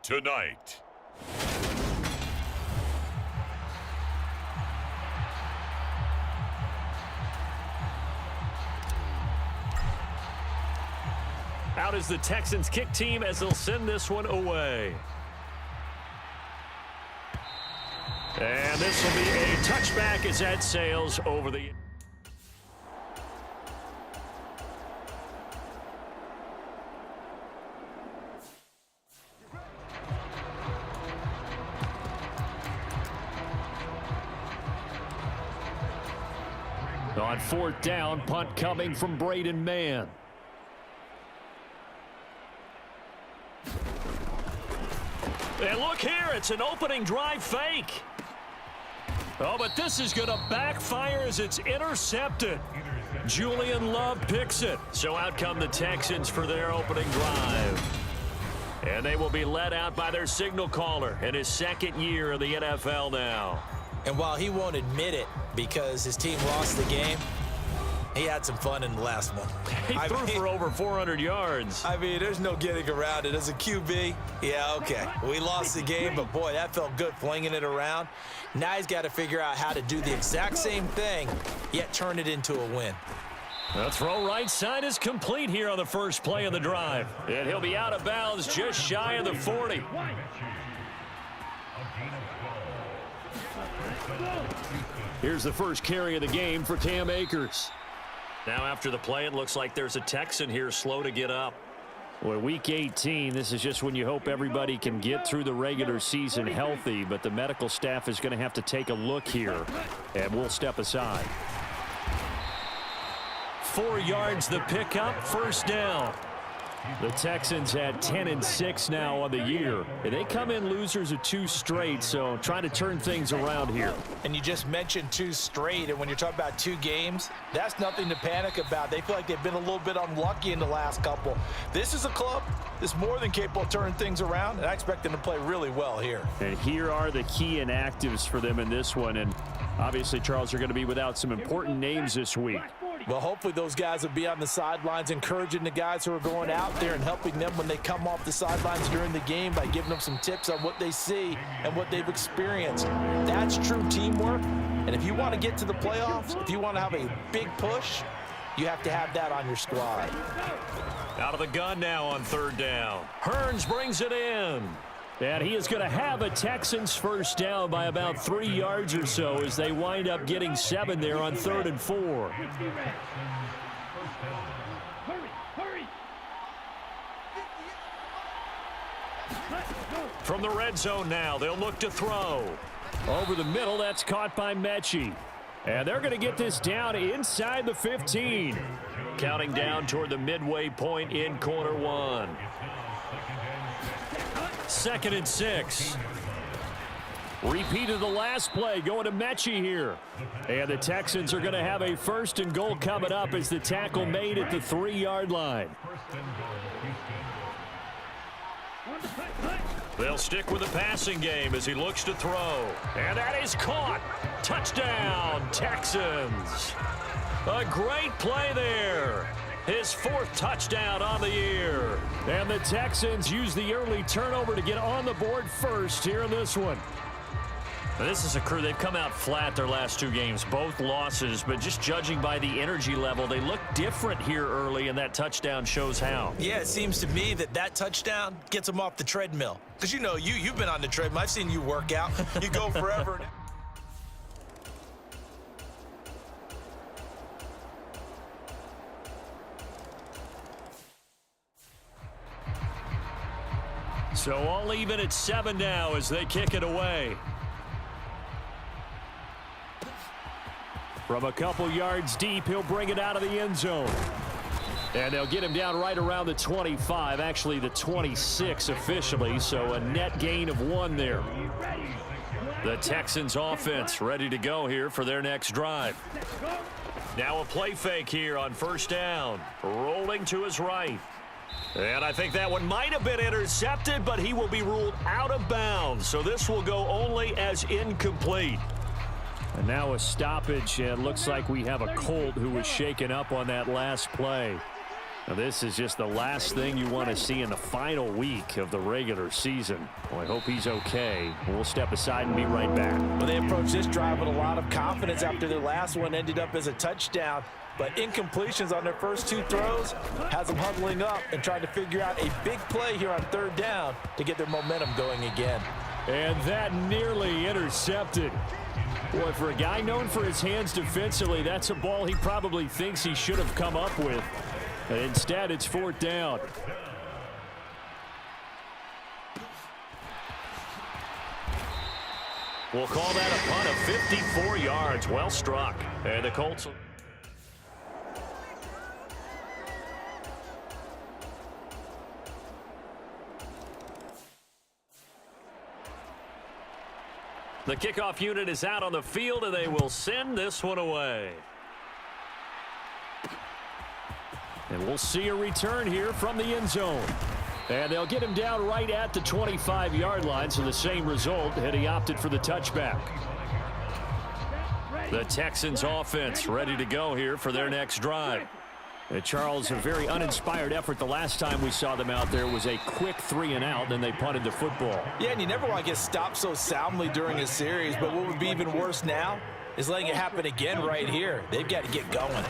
tonight. Out is the Texans kick team as they'll send this one away. And this will be a touchback as that sails over the... On fourth down, punt coming from Braden Mann. And look here, it's an opening drive fake. Oh, but this is going to backfire as it's intercepted. Julian Love picks it. So out come the Texans for their opening drive. And they will be led out by their signal caller in his second year in the NFL now. And while he won't admit it because his team lost the game, he had some fun in the last one. He threw for over 400 yards. I mean, there's no getting around it. As a QB, yeah, okay. We lost the game, but, boy, that felt good flinging it around. Now he's got to figure out how to do the exact same thing, yet turn it into a win. The throw right side is complete here on the first play of the drive. And he'll be out of bounds just shy of the 40. Here's the first carry of the game for Cam Akers. Now after the play, it looks like there's a Texan here slow to get up. Well, week 18, this is just when you hope everybody can get through the regular season healthy, but the medical staff is going to have to take a look here, and we'll step aside. 4 yards the pickup, first down. The Texans had 10-6 now on the year. They come in losers of 2 straight, so trying to turn things around here. And you just mentioned 2 straight, and when you're talking about 2 games, that's nothing to panic about. They feel like they've been a little bit unlucky in the last couple. This is a club that's more than capable of turning things around, and I expect them to play really well here. And here are the key inactives for them in this one, and obviously, Charles, are going to be without some important names this week. Well, hopefully those guys will be on the sidelines encouraging the guys who are going out there and helping them when they come off the sidelines during the game by giving them some tips on what they see and what they've experienced. That's true teamwork. And if you want to get to the playoffs, if you want to have a big push, you have to have that on your squad. Out of the gun now on third down. Hearns brings it in. And he is going to have a Texans first down by about 3 yards or so as they wind up getting 7 there on 3rd and 4. From the red zone now, they'll look to throw. Over the middle, that's caught by Mechie. And they're going to get this down inside the 15. Counting down toward the midway point in quarter 1. 2nd and 6. Repeat of the last play going to Mechie here. And the Texans are going to have a 1st and goal coming up as the tackle made at the 3-yard line. They'll stick with the passing game as he looks to throw. And that is caught. Touchdown, Texans. A great play there. His 4th touchdown on the year. And the Texans use the early turnover to get on the board first here in this one. Now, this is a crew. They've come out flat their last 2 games, both losses, but just judging by the energy level, they look different here early, and that touchdown shows how. Yeah, it seems to me that touchdown gets them off the treadmill. Because, you know, you've been on the treadmill. I've seen you work out. You go forever. So all even at 7 now as they kick it away. From a couple yards deep, he'll bring it out of the end zone. And they'll get him down right around the 25, actually the 26 officially, so a net gain of 1 there. The Texans offense ready to go here for their next drive. Now a play fake here on first down. Rolling to his right. And I think that one might have been intercepted, but he will be ruled out of bounds. So this will go only as incomplete. And now a stoppage, and it looks like we have a Colt who was shaken up on that last play. Now, this is just the last thing you want to see in the final week of the regular season. Well, I hope he's okay. We'll step aside and be right back. Well, they approached this drive with a lot of confidence after their last one ended up as a touchdown. But incompletions on their first two throws has them huddling up and trying to figure out a big play here on third down to get their momentum going again. And that nearly intercepted. Boy, for a guy known for his hands defensively, that's a ball he probably thinks he should have come up with. And instead, it's fourth down. We'll call that a punt of 54 yards. Well struck. And the Colts... The kickoff unit is out on the field, and they will send this one away. And we'll see a return here from the end zone. And they'll get him down right at the 25-yard line, so the same result, and he opted for the touchback. The Texans offense ready to go here for their next drive. Charles, a very uninspired effort the last time we saw them out there was a quick 3-and-out, then they punted the football. Yeah, and you never want to get stopped so soundly during a series, but what would be even worse now is letting it happen again right here. They've got to get going.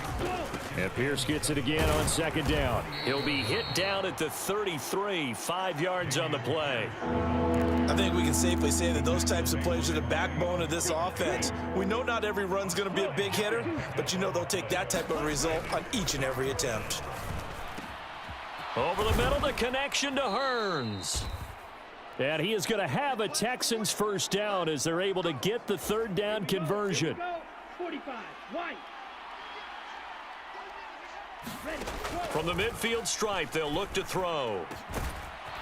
And Pierce gets it again on second down. He'll be hit down at the 33, 5 yards on the play. I think we can safely say that those types of plays are the backbone of this offense. We know not every run's going to be a big hitter, but you know they'll take that type of result on each and every attempt. Over the middle, the connection to Hearns. And he is going to have a Texans first down as they're able to get the third down conversion. 45, wide. From the midfield stripe, they'll look to throw.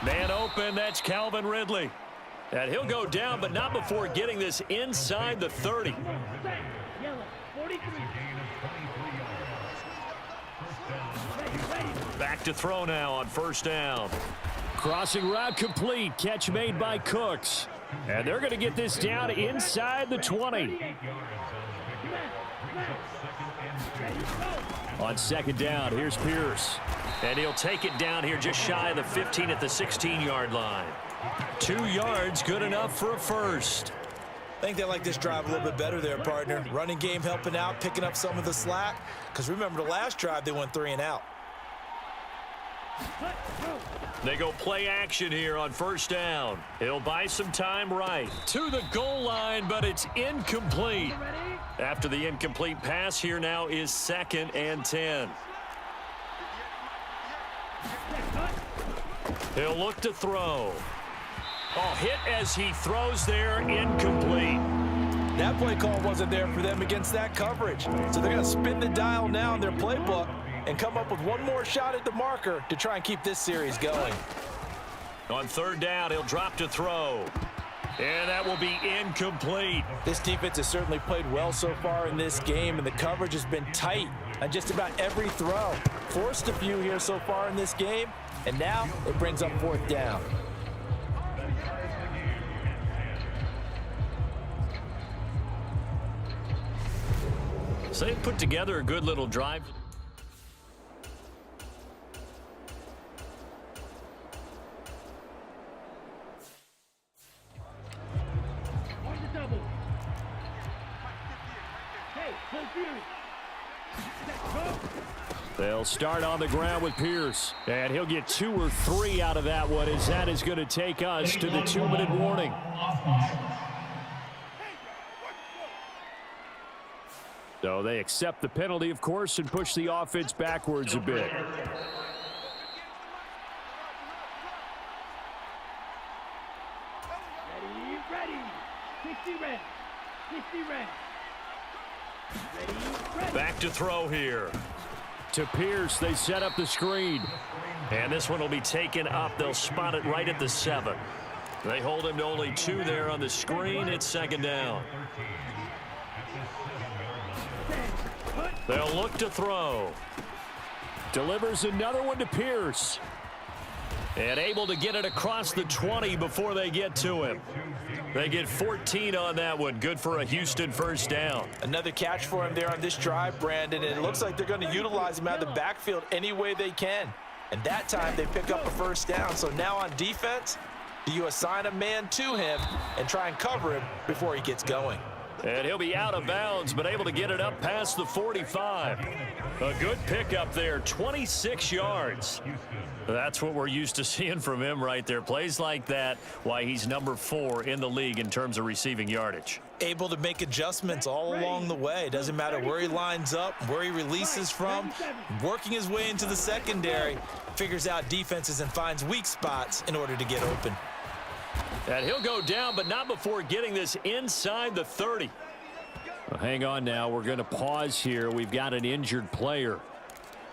Man open, that's Calvin Ridley. And he'll go down, but not before getting this inside the 30. Back to throw now on first down. Crossing route complete. Catch made by Cooks. And they're going to get this down inside the 20. On second down, here's Pierce. And he'll take it down here just shy of the 15 at the 16-yard line. 2 yards, good enough for a first. I think they like this drive a little bit better there, partner. Running game helping out, picking up some of the slack. Because remember, the last drive, they went 3-and-out. They go play action here on first down. He'll buy some time right to the goal line, but it's incomplete. After the incomplete pass, here now is 2nd and 10. He'll look to throw. Oh, hit as he throws there, incomplete. That play call wasn't there for them against that coverage. So they're going to spin the dial now in their playbook and come up with one more shot at the marker to try and keep this series going. On third down, he'll drop to throw. And that will be incomplete. This defense has certainly played well so far in this game, and the coverage has been tight on just about every throw. Forced a few here so far in this game, and now it brings up fourth down. So they put together a good little drive. They'll start on the ground with Pierce, and he'll get 2 or 3 out of that one, as that is going to take us to the 2-minute warning. So they accept the penalty, of course, and push the offense backwards a bit. Ready. 60 red. 60 red. Ready. Back to throw here. To Pierce, they set up the screen. And this one will be taken up. They'll spot it right at the 7. They hold him to only 2 there on the screen. It's second down. They'll look to throw. Delivers another one to Pierce. And able to get it across the 20 before they get to him. They get 14 on that one. Good for a Houston first down. Another catch for him there on this drive, Brandon. And it looks like they're going to utilize him out of the backfield any way they can. And that time they pick up a first down. So now on defense, do you assign a man to him and try and cover him before he gets going? And he'll be out of bounds, but able to get it up past the 45. A good pickup there, 26 yards. That's what we're used to seeing from him right there. Plays like that, why he's number 4 in the league in terms of receiving yardage. Able to make adjustments all along the way. Doesn't matter where he lines up, where he releases from, working his way into the secondary, figures out defenses and finds weak spots in order to get open. And he'll go down, but not before getting this inside the 30. Well, hang on now. We're going to pause here. We've got an injured player.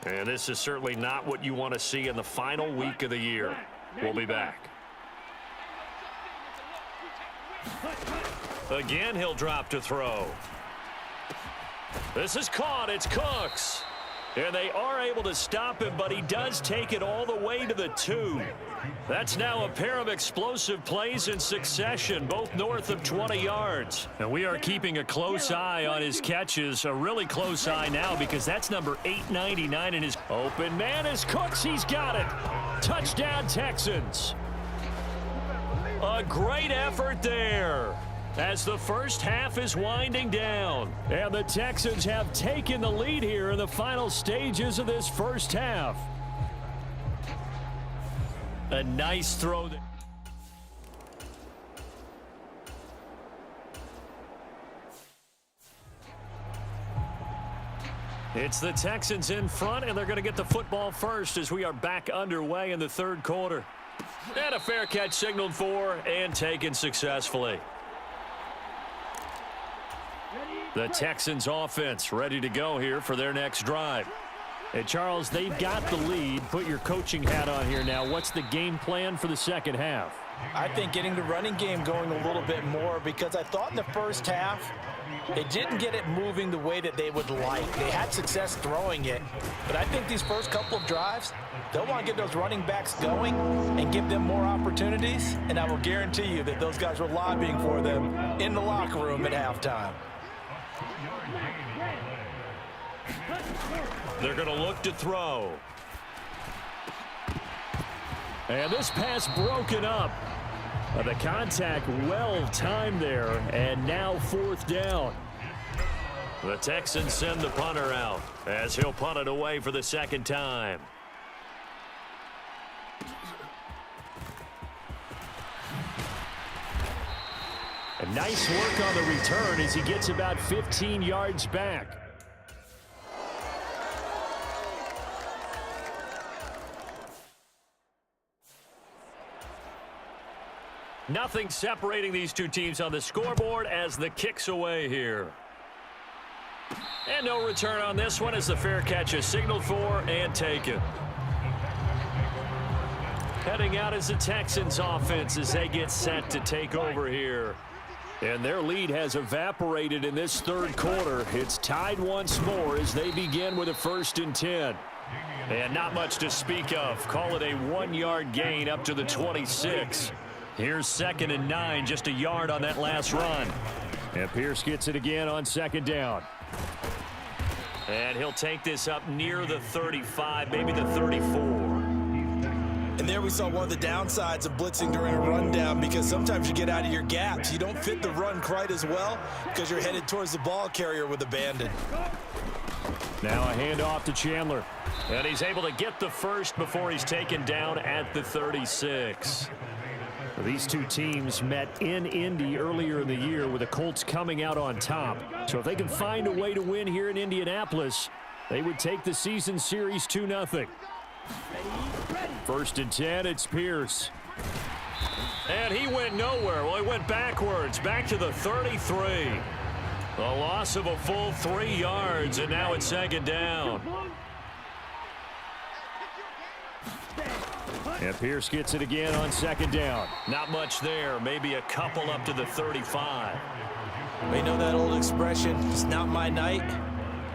And this is certainly not what you want to see in the final week of the year. We'll be back. Again, he'll drop to throw. This is caught. It's Cooks. And they are able to stop him, but he does take it all the way to the 2. That's now a pair of explosive plays in succession, both north of 20 yards. And we are keeping a close eye on his catches, a really close eye now because that's number 899 in his open man is Cooks. He's got it. Touchdown, Texans. A great effort there as the first half is winding down. And the Texans have taken the lead here in the final stages of this first half. A nice throw there. It's the Texans in front, and they're going to get the football first as we are back underway in the third quarter. And a fair catch signaled for and taken successfully. The Texans offense ready to go here for their next drive. Hey, Charles, they've got the lead. Put your coaching hat on here now. What's the game plan for the second half? I think getting the running game going a little bit more because I thought in the first half they didn't get it moving the way that they would like. They had success throwing it, but I think these first couple of drives, they'll want to get those running backs going and give them more opportunities, and I will guarantee you that those guys were lobbying for them in the locker room at halftime. They're going to look to throw. And this pass broken up. The contact well timed there, and now fourth down. The Texans send the punter out as he'll punt it away for the second time. A nice work on the return as he gets about 15 yards back. Nothing separating these two teams on the scoreboard as the kick's away here. And no return on this one as the fair catch is signaled for and taken. Heading out is the Texans offense as they get set to take over here. And their lead has evaporated in this third quarter. It's tied once more as they begin with a 1st and 10. And not much to speak of. Call it a 1-yard gain up to the 26. Here's 2nd and 9, just a yard on that last run. And Pierce gets it again on 2nd down. And he'll take this up near the 35, maybe the 34. And there we saw one of the downsides of blitzing during a rundown because sometimes you get out of your gaps. You don't fit the run quite as well because you're headed towards the ball carrier with abandon. Now a handoff to Chandler. And he's able to get the first before he's taken down at the 36. These two teams met in Indy earlier in the year with the Colts coming out on top. So if they can find a way to win here in Indianapolis, they would take the season series 2-0. 1st and 10, it's Pierce. And he went nowhere. Well, he went backwards, back to the 33. A loss of a full 3 yards, and now it's 2nd down. And Pierce gets it again on 2nd down. Not much there. Maybe a couple up to the 35. We know that old expression, it's not my night.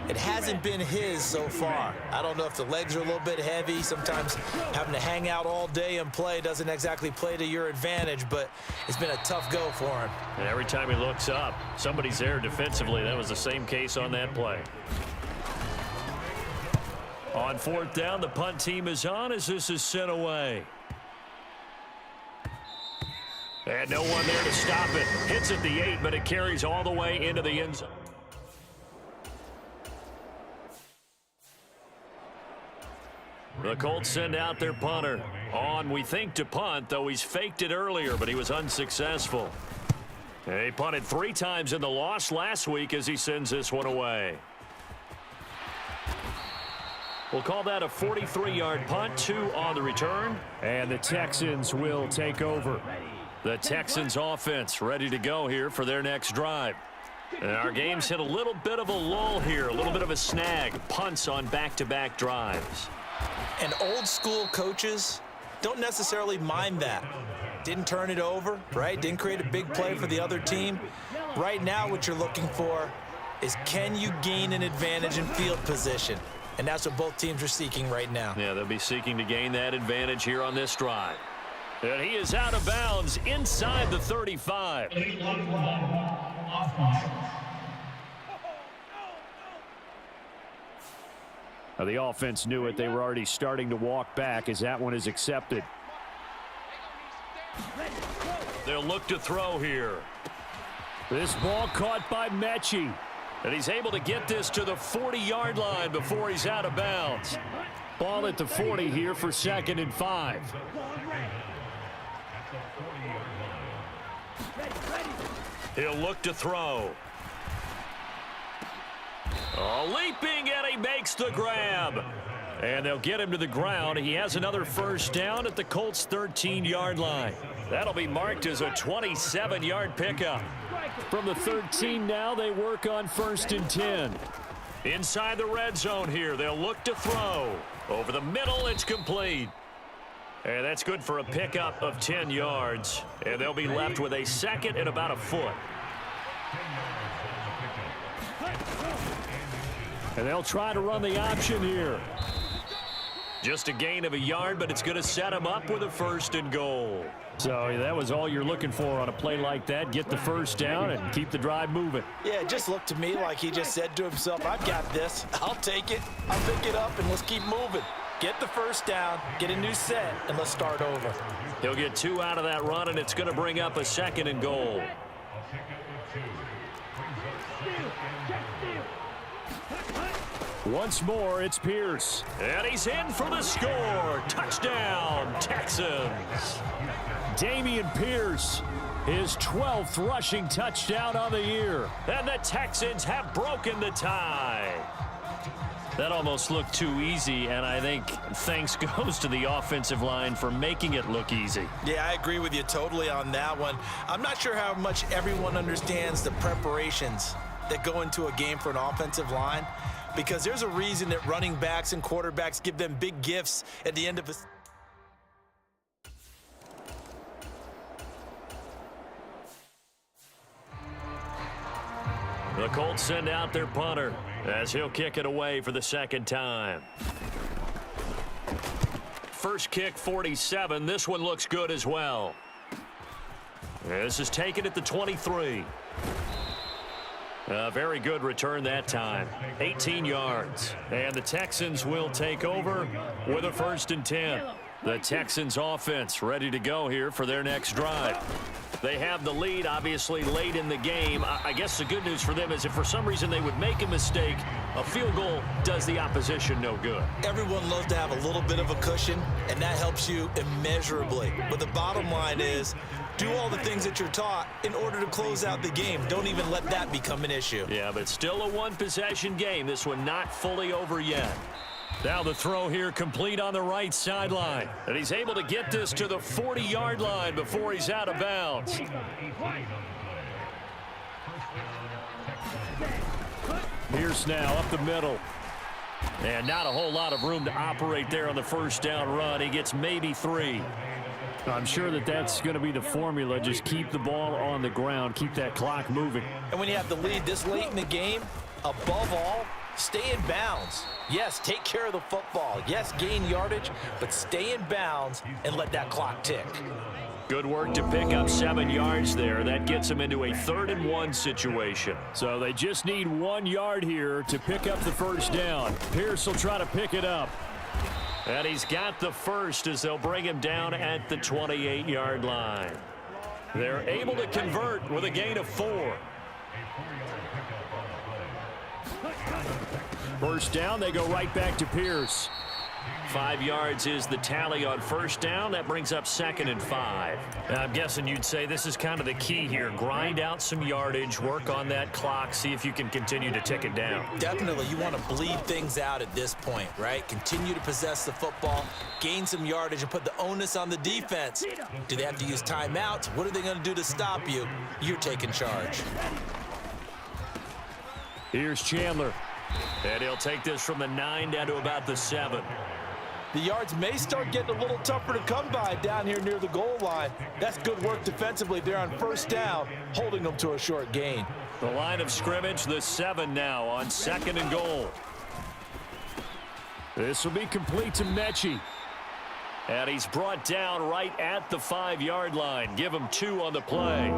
It hasn't been his so far. I don't know if the legs are a little bit heavy. Sometimes having to hang out all day and play doesn't exactly play to your advantage, but it's been a tough go for him. And every time he looks up, somebody's there defensively. That was the same case on that play. On fourth down, the punt team is on as this is sent away. And no one there to stop it. Hits at the 8, but it carries all the way into the end zone. The Colts send out their punter. On, we think, to punt, though he's faked it earlier, but he was unsuccessful. And he punted 3 times in the loss last week as he sends this one away. We'll call that a 43-yard punt, 2 on the return. And the Texans will take over. The Texans offense ready to go here for their next drive. And our game's hit a little bit of a lull here, a little bit of a snag. Punts on back-to-back drives. And old school coaches don't necessarily mind that. Didn't turn it over, right? Didn't create a big play for the other team. Right now what you're looking for is, can you gain an advantage in field position? And that's what both teams are seeking right now. Yeah, they'll be seeking to gain that advantage here on this drive. And he is out of bounds inside the 35. Now the offense knew it. They were already starting to walk back as that one is accepted. They'll look to throw here. This ball caught by Mechie. And he's able to get this to the 40-yard line before he's out of bounds. Ball at the 40 here for 2nd and 5. He'll look to throw. Oh, leaping, and he makes the grab. And they'll get him to the ground. He has another first down at the Colts' 13-yard line. That'll be marked as a 27-yard pickup. From the 13 now, they work on 1st and 10. Inside the red zone here, they'll look to throw. Over the middle, it's complete. And that's good for a pickup of 10 yards. And they'll be left with a 2nd and about a foot. And they'll try to run the option here. Just a gain of a yard, but it's going to set him up with a 1st and goal. So that was all you're looking for on a play like that. Get the first down and keep the drive moving. Yeah, it just looked to me like he just said to himself, I've got this. I'll take it. I'll pick it up, and let's keep moving. Get the first down, get a new set, and let's start over. He'll get 2 out of that run, and it's going to bring up a 2nd and goal. Once more, it's Pierce. And he's in for the score. Touchdown, Texans. Dameon Pierce, his 12th rushing touchdown on the year. And the Texans have broken the tie. That almost looked too easy, and I think thanks goes to the offensive line for making it look easy. Yeah, I agree with you totally on that one. I'm not sure how much everyone understands the preparations that go into a game for an offensive line, because there's a reason that running backs and quarterbacks give them big gifts at the end of the The Colts send out their punter as he'll kick it away for the 2nd time. First kick, 47. This one looks good as well. This is taken at the 23. A very good return that time. 18 yards. And the Texans will take over with a 1st and 10. The Texans offense ready to go here for their next drive. They have the lead, obviously, late in the game. I guess the good news for them is if for some reason they would make a mistake, a field goal does the opposition no good. Everyone loves to have a little bit of a cushion, and that helps you immeasurably. But the bottom line is, do all the things that you're taught in order to close out the game. Don't even let that become an issue. Yeah, but still a one-possession game. This one not fully over yet. Now the throw here complete on the right sideline. And he's able to get this to the 40-yard line before he's out of bounds. Pierce now up the middle. And not a whole lot of room to operate there on the first down run. He gets maybe 3. I'm sure that that's going to be the formula. Just keep the ball on the ground. Keep that clock moving. And when you have the lead this late in the game, above all, Stay in bounds. Yes, take care of the football. Yes, gain yardage, but stay in bounds and let that clock tick. Good work to pick up 7 yards there. That gets them into a 3rd and 1 situation. So they just need 1 yard here to pick up the first down. Pierce will try to pick it up. And he's got the first as they'll bring him down at the 28-yard line. They're able to convert with a gain of 4. First down, they go right back to Pierce. 5 yards is the tally on first down. That brings up 2nd and 5. I'm guessing you'd say this is kind of the key here. Grind out some yardage, work on that clock, see if you can continue to tick it down. Definitely, you want to bleed things out at this point, right? Continue to possess the football, gain some yardage, and put the onus on the defense. Do they have to use timeouts? What are they going to do to stop you? You're taking charge. Here's Chandler. And he'll take this from the 9 down to about the 7. The yards may start getting a little tougher to come by down here near the goal line. That's good work defensively there on first down, holding them to a short gain. The line of scrimmage, the 7 now on 2nd and goal. This will be complete to Mechie. And he's brought down right at the 5-yard line. Give him 2 on the play.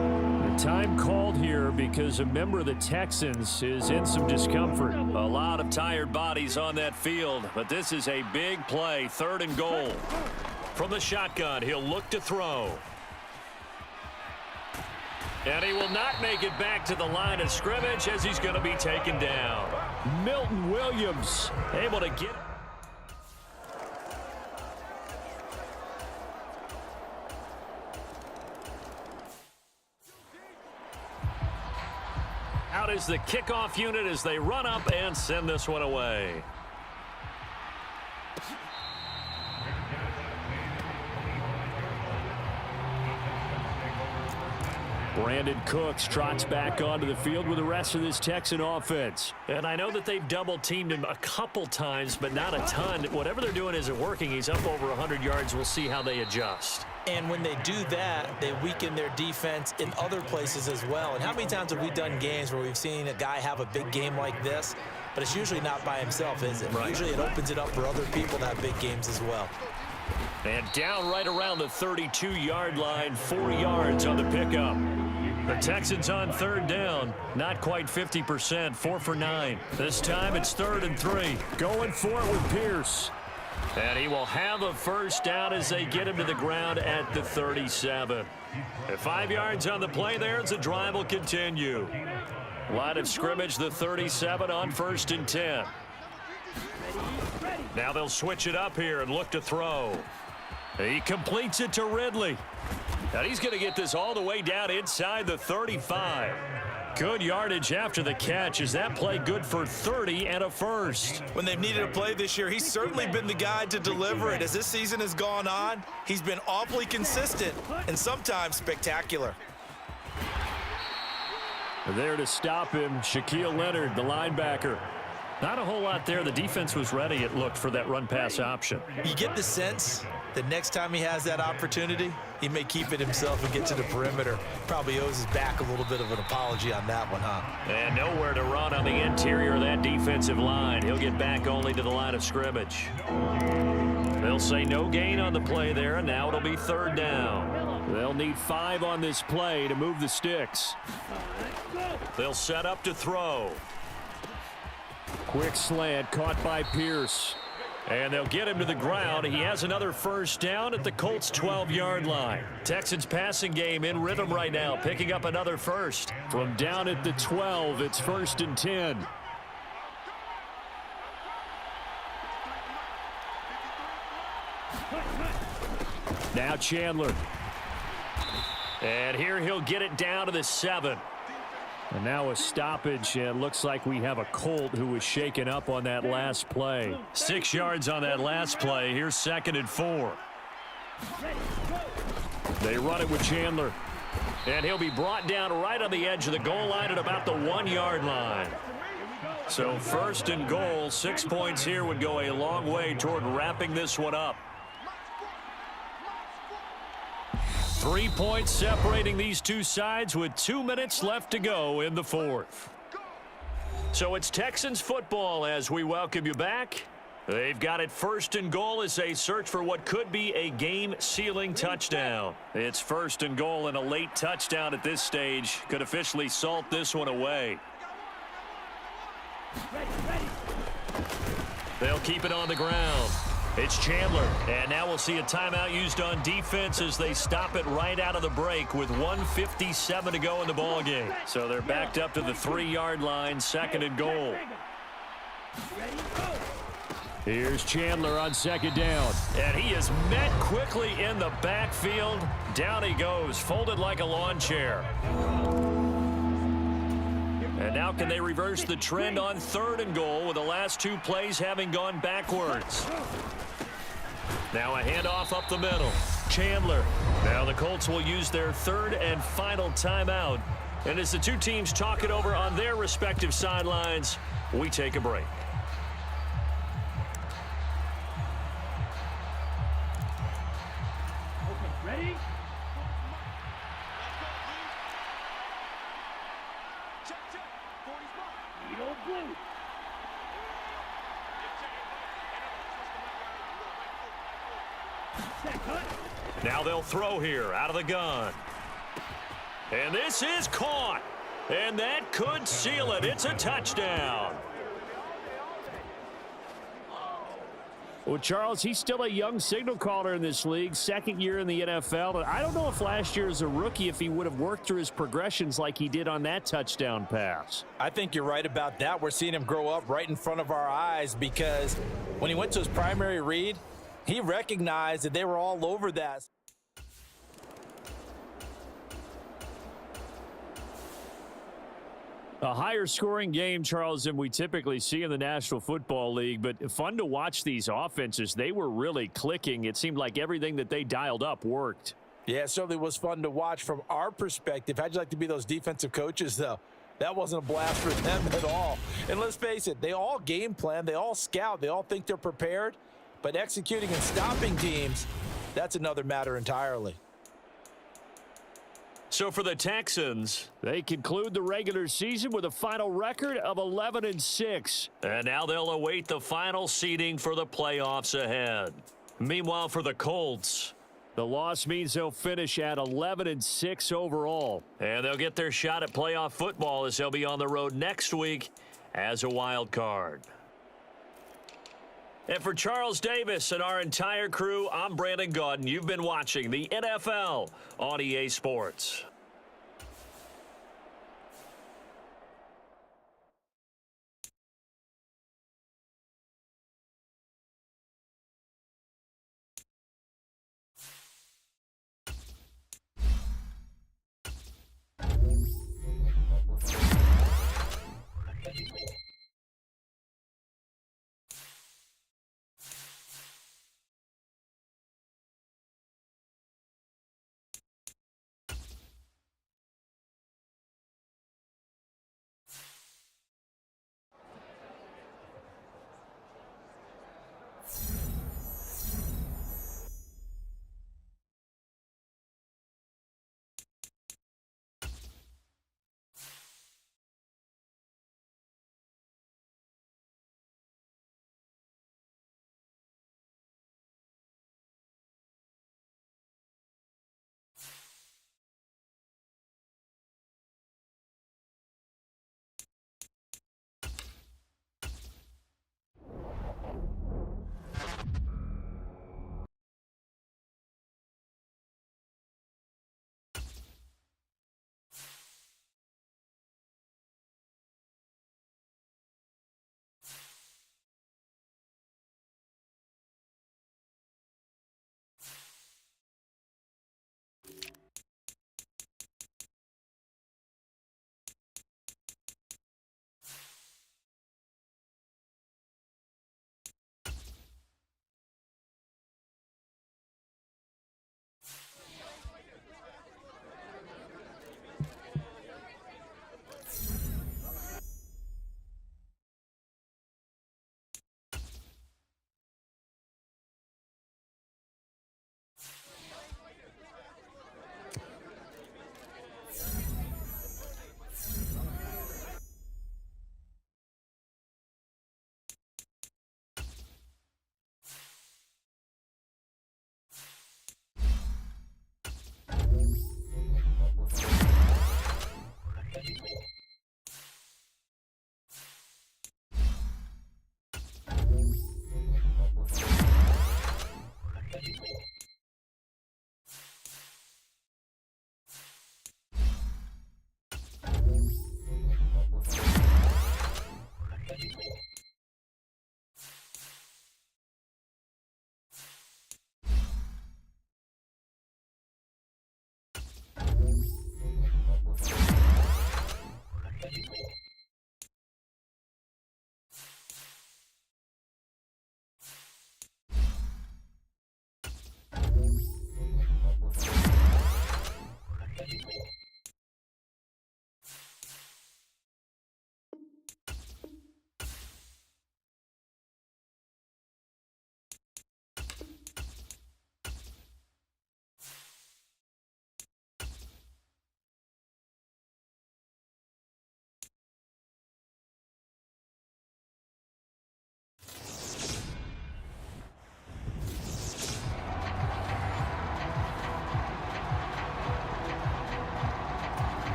The time called here because a member of the Texans is in some discomfort. A lot of tired bodies on that field, but this is a big play. 3rd and goal. From the shotgun, he'll look to throw. And he will not make it back to the line of scrimmage as he's going to be taken down. Milton Williams able to get... Out is the kickoff unit as they run up and send this one away. Brandon Cooks trots back onto the field with the rest of this Texan offense. And I know that they've double-teamed him a couple times, but not a ton. Whatever they're doing isn't working. He's up over 100 yards. We'll see how they adjust. And when they do that, they weaken their defense in other places as well. And how many times have we done games where we've seen a guy have a big game like this, but it's usually not by himself, is it? Right. Usually it opens it up for other people to have big games as well. And down right around the 32-yard line, 4 yards on the pickup. The Texans on 3rd down, not quite 50%, 4 for 9. This time it's 3rd and 3. Going for it with Pierce. And he will have a first down as they get him to the ground at the 37. At 5 yards on the play there as the drive will continue. Line of scrimmage, the 37 on 1st and 10. Now they'll switch it up here and look to throw. He completes it to Ridley. And he's going to get this all the way down inside the 35. Good yardage after the catch. Is that play good for 30 and a first? When they've needed a play this year, he's certainly been the guy to deliver it. As this season has gone on, he's been awfully consistent and sometimes spectacular. There to stop him, Shaquille Leonard, the linebacker. Not a whole lot there. The defense was ready, it looked, for that run-pass option. You get the sense that next time he has that opportunity, he may keep it himself and get to the perimeter. Probably owes his back a little bit of an apology on that one, huh? And nowhere to run on the interior of that defensive line. He'll get back only to the line of scrimmage. They'll say no gain on the play there, and now it'll be 3rd down. They'll need 5 on this play to move the sticks. They'll set up to throw. Quick slant caught by Pierce. And they'll get him to the ground. He has another first down at the Colts' 12-yard line. Texans passing game in rhythm right now, picking up another first. From down at the 12, it's 1st and 10. Now Chandler. And here he'll get it down to the 7. And now a stoppage, and looks like we have a Colt who was shaken up on that last play. 6 yards on that last play. Here's 2nd and 4. They run it with Chandler. And he'll be brought down right on the edge of the goal line at about the 1-yard line. So 1st and goal, 6 points here would go a long way toward wrapping this one up. 3 points separating these two sides with 2 minutes left to go in the 4th. So it's Texans football as we welcome you back. They've got it 1st and goal as they search for what could be a game-sealing touchdown. It's 1st and goal, and a late touchdown at this stage could officially salt this one away. They'll keep it on the ground. It's Chandler, and now we'll see a timeout used on defense as they stop it right out of the break with 1:57 to go in the ballgame. So they're backed up to the 3-yard line, 2nd and goal. Here's Chandler on 2nd down, and he is met quickly in the backfield. Down he goes, folded like a lawn chair. And now can they reverse the trend on 3rd and goal with the last 2 plays having gone backwards? Now a handoff up the middle. Chandler. Now the Colts will use their 3rd and final timeout. And as the 2 teams talk it over on their respective sidelines, we take a break. Okay, ready? Need old blue. Set cut. Now they'll throw here out of the gun. And this is caught. And that could seal it. It's a touchdown. Well, Charles, he's still a young signal caller in this league, 2nd year in the NFL. And I don't know if last year as a rookie, if he would have worked through his progressions like he did on that touchdown pass. I think you're right about that. We're seeing him grow up right in front of our eyes because when he went to his primary read, he recognized that they were all over that. A higher scoring game, Charles, than we typically see in the National Football League, but fun to watch these offenses. They were really clicking. It seemed like everything that they dialed up worked. Yeah, it certainly was fun to watch from our perspective. How'd you like to be those defensive coaches, though? That wasn't a blast for them at all. And let's face it, they all game plan, they all scout, they all think they're prepared, but executing and stopping teams, that's another matter entirely. So for the Texans, they conclude the regular season with a final record of 11-6. And now they'll await the final seeding for the playoffs ahead. Meanwhile, for the Colts, the loss means they'll finish at 11-6 overall. And they'll get their shot at playoff football as they'll be on the road next week as a wild card. And for Charles Davis and our entire crew, I'm Brandon Gaudin. You've been watching the NFL on EA Sports.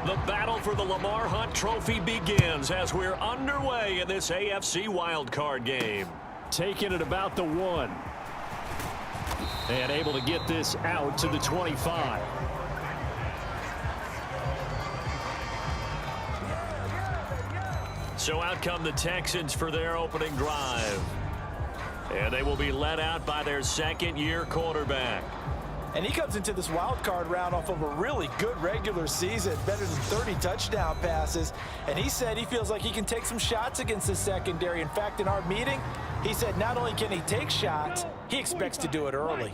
The battle for the Lamar Hunt Trophy begins as we're underway in this AFC Wildcard game. Taking it about the 1. And able to get this out to the 25. So out come the Texans for their opening drive. And they will be led out by their second-year quarterback. And he comes into this wild card round off of a really good regular season, better than 30 touchdown passes. And he said he feels like he can take some shots against the secondary. In fact, in our meeting, he said not only can he take shots, he expects to do it early.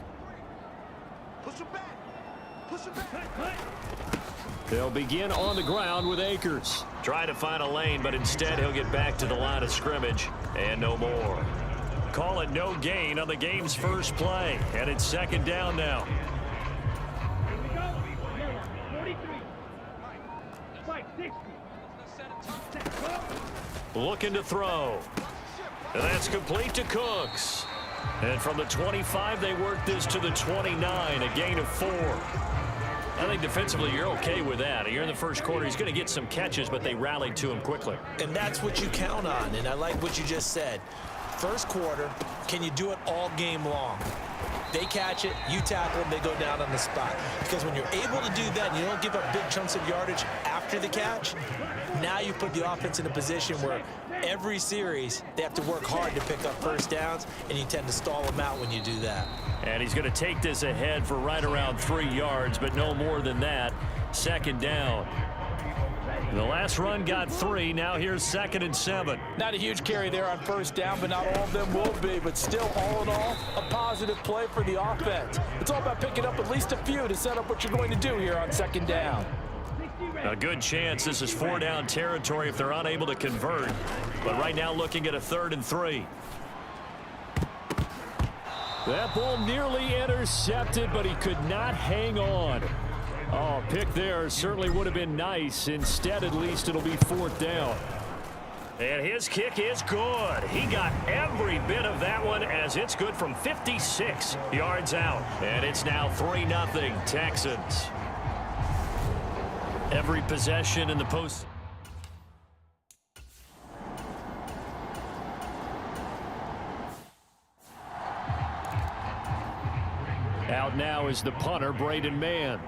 They'll begin on the ground with Akers. Try to find a lane, but instead he'll get back to the line of scrimmage and no more. Call it no gain on the game's first play, and it's second down now. Looking to throw. And that's complete to Cooks. And from the 25, they work this to the 29, a gain of 4. I think defensively you're okay with that. You're in the first quarter. He's going to get some catches, but they rallied to him quickly. And that's what you count on, and I like what you just said. First quarter, can you do it all game long? They catch it, you tackle them, they go down on the spot. Because when you're able to do that and you don't give up big chunks of yardage after the catch, now you put the offense in a position where every series they have to work hard to pick up first downs, and you tend to stall them out when you do that. And he's going to take this ahead for right around 3 yards, but no more than that. Second down. The last run got 3. Now here's 2nd and 7. Not a huge carry there on first down, but not all of them will be. But still, all in all, a positive play for the offense. It's all about picking up at least a few to set up what you're going to do here on second down. A good chance this is 4-down territory if they're unable to convert. But right now looking at a 3rd and 3. That ball nearly intercepted, but he could not hang on. Oh, pick there certainly would have been nice. Instead, at least it'll be 4th down. And his kick is good. He got every bit of that one as it's good from 56 yards out. And it's now 3-0 Texans. Every possession in the post. Out now is the punter, Braden Mann.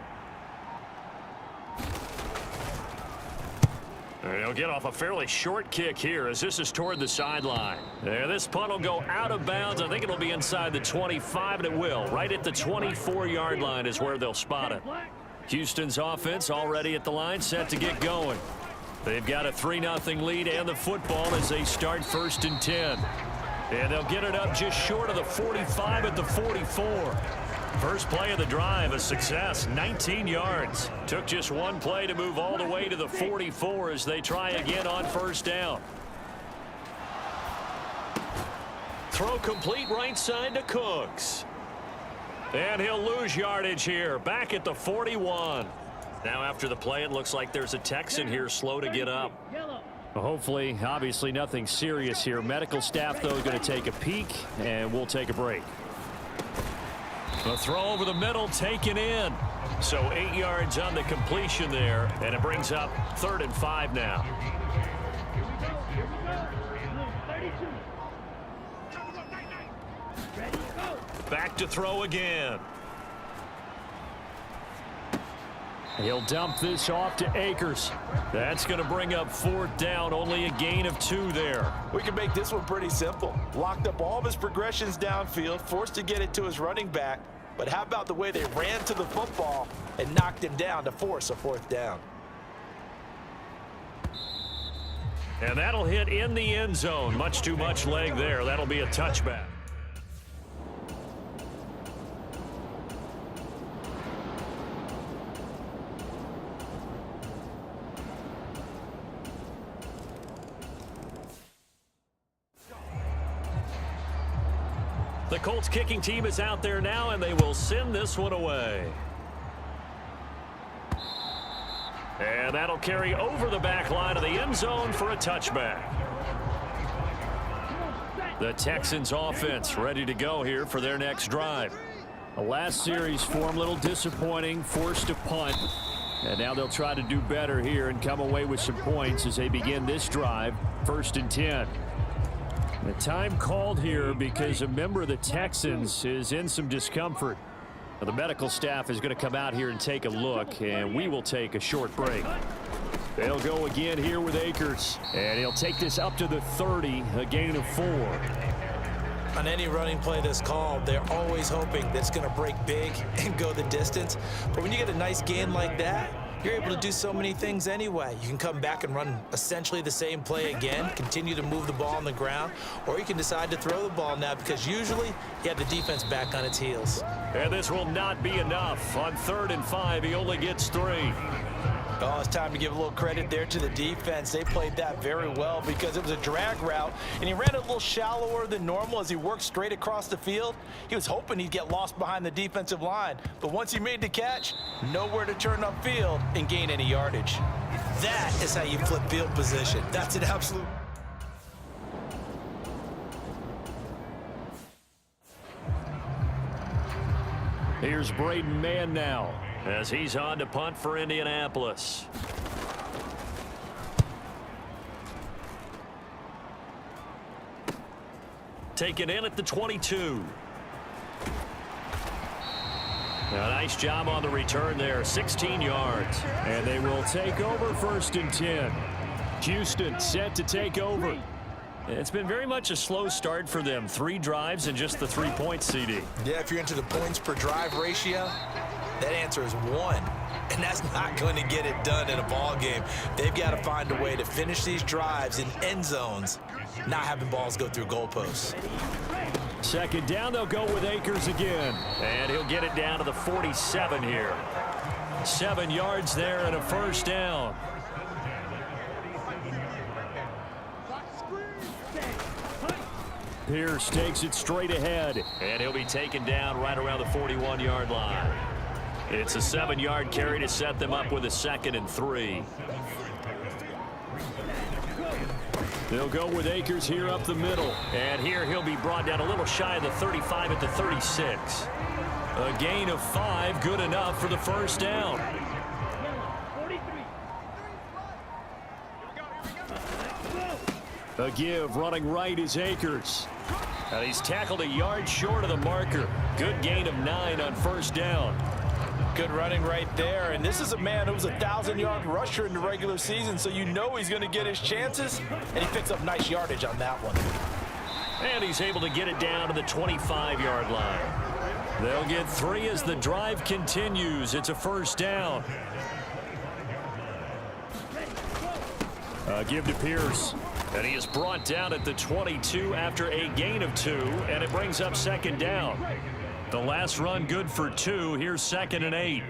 He'll get off a fairly short kick here as this is toward the sideline. There, this punt will go out of bounds. I think it'll be inside the 25, and it will. Right at the 24-yard line is where they'll spot it. Houston's offense already at the line, set to get going. They've got a 3-0 lead and the football as they start 1st and 10. And they'll get it up just short of the 45 at the 44. First play of the drive, a success, 19 yards. Took just one play to move all the way to the 44 as they try again on 1st down. Throw complete right side to Cooks. And he'll lose yardage here, back at the 41. Now after the play, it looks like there's a Texan here slow to get up. Hopefully, obviously nothing serious here. Medical staff, though, going to take a peek, and we'll take a break. A throw over the middle, taken in. So 8 yards on the completion there, and it brings up 3rd and 5 now. Back to throw again. He'll dump this off to Akers. That's going to bring up 4th down, only a gain of 2 there. We can make this one pretty simple. Locked up all of his progressions downfield, forced to get it to his running back. But how about the way they ran to the football and knocked him down to force a 4th down? And that'll hit in the end zone. Much too much leg there. That'll be a touchback. The Colts kicking team is out there now, and they will send this one away. And that'll carry over the back line of the end zone for a touchback. The Texans offense ready to go here for their next drive. The last series for them a little disappointing, forced to punt. And now they'll try to do better here and come away with some points as they begin this drive, 1st and 10. The time called here because a member of the Texans is in some discomfort. The medical staff is going to come out here and take a look, and we will take a short break. They'll go again here with Akers, and he'll take this up to the 30, a gain of 4. On any running play that's called, they're always hoping that it's going to break big and go the distance. But when you get a nice gain like that, you're able to do so many things anyway. You can come back and run essentially the same play again, continue to move the ball on the ground, or you can decide to throw the ball now because usually you have the defense back on its heels. And this will not be enough. On 3rd and 5, he only gets 3. Oh, it's time to give a little credit there to the defense. They played that very well because it was a drag route, and he ran it a little shallower than normal as he worked straight across the field. He was hoping he'd get lost behind the defensive line, but once he made the catch, nowhere to turn upfield and gain any yardage. That is how you flip field position. That's an absolute... Here's Braden Mann now as he's on to punt for Indianapolis. Taken in at the 22. A nice job on the return there, 16 yards. And they will take over 1st and 10. Houston set to take over. It's been very much a slow start for them. 3 drives and just the 3 points, CD. Yeah, if you're into the points per drive ratio, that answer is 1. And that's not going to get it done in a ball game. They've got to find a way to finish these drives in end zones, not having balls go through goalposts. 2nd down, they'll go with Akers again. And he'll get it down to the 47 here. 7 yards there and a 1st down. Pierce takes it straight ahead. And he'll be taken down right around the 41-yard line. It's a 7-yard carry to set them up with a 2nd and 3. They'll go with Akers here up the middle. And here he'll be brought down a little shy of the 35 at the 36. A gain of 5, good enough for the 1st down. A give running right is Akers. And he's tackled a yard short of the marker. Good gain of 9 on 1st down. Good running right there, and this is a man who was a 1,000-yard rusher in the regular season, so you know he's going to get his chances, and he picks up nice yardage on that one. And he's able to get it down to the 25-yard line. They'll get 3 as the drive continues. It's a 1st down. Give to Pierce. And he is brought down at the 22 after a gain of 2, and it brings up 2nd down. The last run good for 2. Here's 2nd and 8.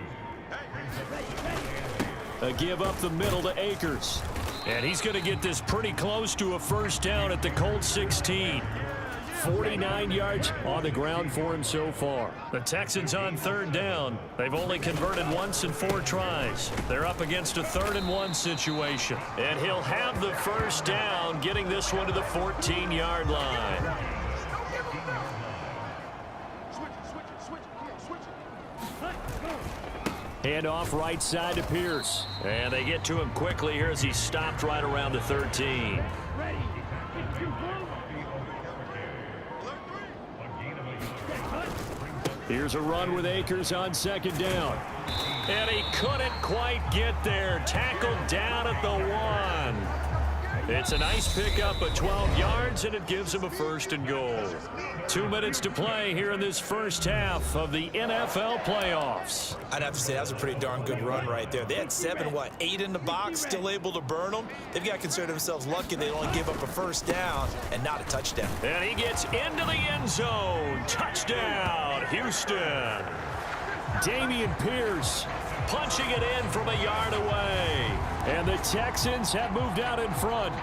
A give up the middle to Akers. And he's going to get this pretty close to a 1st down at the Colts 16. 49 yards on the ground for him so far. The Texans on 3rd down. They've only converted once in 4 tries. They're up against a 3rd and 1 situation. And he'll have the 1st down, getting this one to the 14-yard line. Hand off right side to Pierce. And they get to him quickly here as he stopped right around the 13. Here's a run with Akers on 2nd down. And he couldn't quite get there. Tackled down at the 1. It's a nice pickup of 12 yards, and it gives them a 1st and goal. 2 minutes to play here in this first half of the NFL playoffs. I'd have to say that was a pretty darn good run right there. They had 8 in the box, still able to burn them. They've got to consider themselves lucky they only give up a 1st down and not a touchdown. And he gets into the end zone. Touchdown, Houston. Dameon Pierce punching it in from a yard away. And the Texans have moved out in front.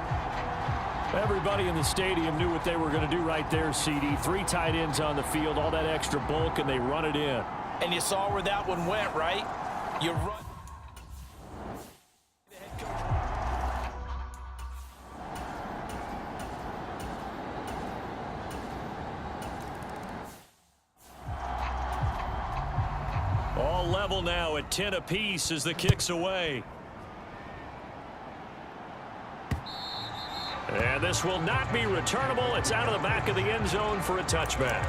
Everybody in the stadium knew what they were going to do right there, CD. 3 tight ends on the field, all that extra bulk, and they run it in. And you saw where that one went, right? You run. All level now at 10 apiece as the kick's away. And this will not be returnable. It's out of the back of the end zone for a touchback.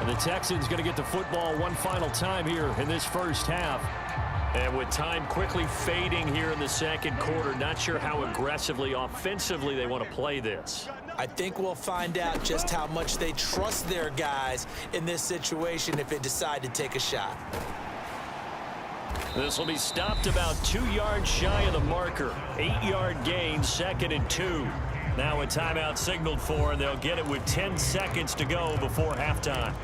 And the Texans going to get the football one final time here in this first half. And with time quickly fading here in the second quarter, not sure how aggressively, offensively they want to play this. I think we'll find out just how much they trust their guys in this situation if they decide to take a shot. This will be stopped about 2 yards shy of the marker. 8-yard gain, 2nd and 2. Now a timeout signaled for, and they'll get it with 10 seconds to go before halftime.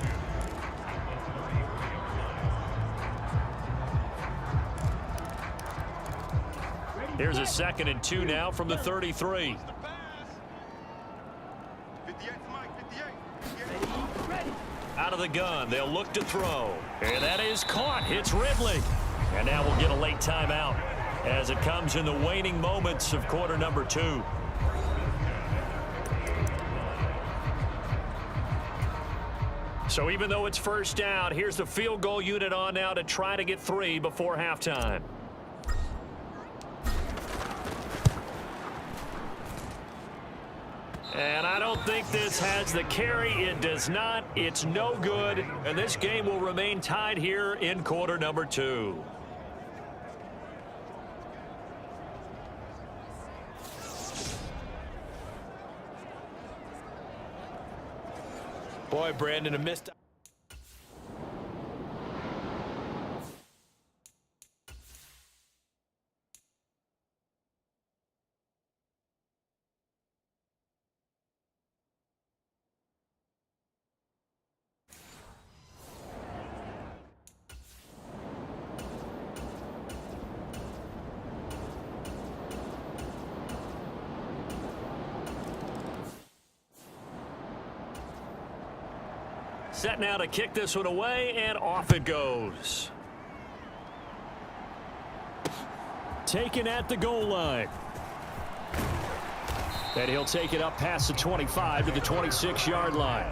Here's a 2nd and 2 now from the 33. Out of the gun, they'll look to throw. And that is caught. It's Ridley. And now we'll get a late timeout as it comes in the waning moments of quarter number 2. So even though it's 1st down, here's the field goal unit on now to try to get 3 before halftime. And I don't think this has the carry. It does not. It's no good. And this game will remain tied here in quarter number 2. Boy, Brandon, a missed. Set now to kick this one away, and off it goes. Taken at the goal line. And he'll take it up past the 25 to the 26-yard line.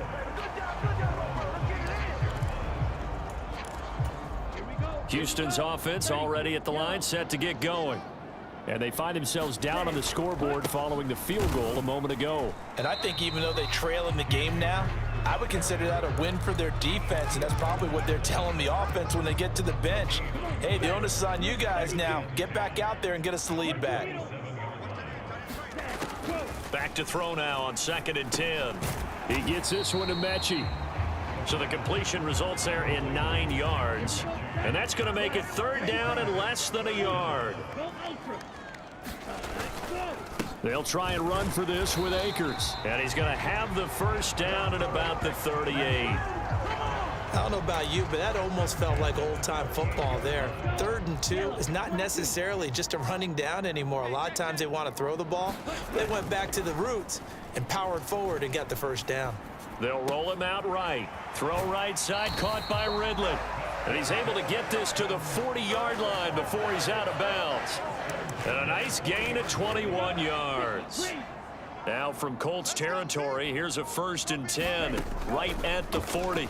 Houston's offense already at the line, set to get going. And they find themselves down on the scoreboard following the field goal a moment ago. And I think even though they trail in the game now, I would consider that a win for their defense, and that's probably what they're telling the offense when they get to the bench. Hey, the onus is on you guys now. Get back out there and get us the lead back. Back to throw now on 2nd and 10. He gets this one to Mechie. So the completion results there in 9 yards. And that's going to make it 3rd down and less than a yard. They'll try and run for this with Akers. And he's going to have the 1st down at about the 38. I don't know about you, but that almost felt like old-time football there. 3rd and 2 is not necessarily just a running down anymore. A lot of times they want to throw the ball. They went back to the roots and powered forward and got the 1st down. They'll roll him out right. Throw right side, caught by Ridley. And he's able to get this to the 40-yard line before he's out of bounds. And a nice gain of 21 yards. Now from Colts territory, here's a 1st and 10 right at the 40.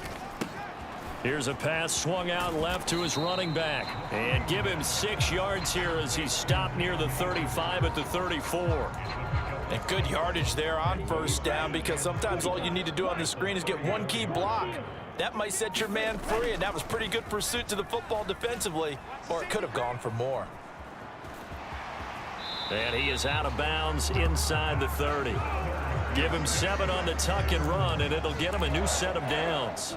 Here's a pass swung out left to his running back. And give him 6 yards here as he's stopped near the 35 at the 34. And good yardage there on 1st down, because sometimes all you need to do on the screen is get one key block. That might set your man free, and that was pretty good pursuit to the football defensively, or it could have gone for more. And he is out of bounds inside the 30. Give him 7 on the tuck and run, and it'll get him a new set of downs.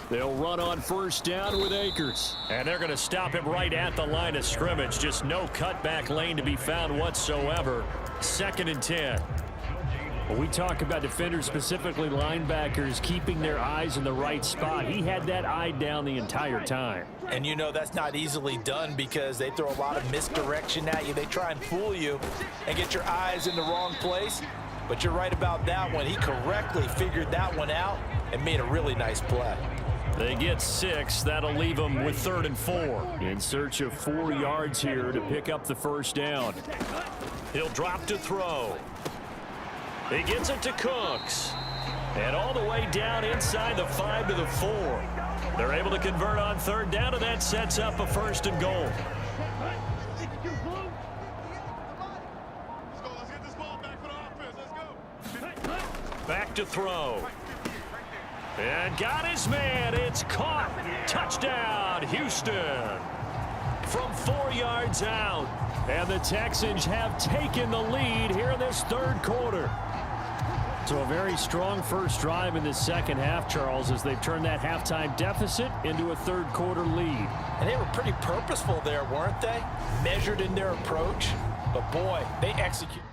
They'll run on first down with Akers. And they're going to stop him right at the line of scrimmage. Just no cutback lane to be found whatsoever. 2nd and 10. When we talk about defenders, specifically linebackers, keeping their eyes in the right spot, he had that eye down the entire time. And you know that's not easily done because they throw a lot of misdirection at you. They try and fool you and get your eyes in the wrong place. But you're right about that one. He correctly figured that one out and made a really nice play. They get 6. That'll leave them with 3rd and 4. In search of 4 yards here to pick up the first down. He'll drop to throw. He gets it to Cooks. And all the way down inside the 5 to the 4. They're able to convert on 3rd down, and that sets up a 1st and goal. Let's get this ball back for the offense. Let's go. Back to throw. And got his man. It's caught. Touchdown, Houston. From 4 yards out. And the Texans have taken the lead here in this 3rd quarter. So a very strong first drive in the second half, Charles, as they've turned that halftime deficit into a 3rd quarter lead. And they were pretty purposeful there, weren't they? Measured in their approach. But boy, they execute.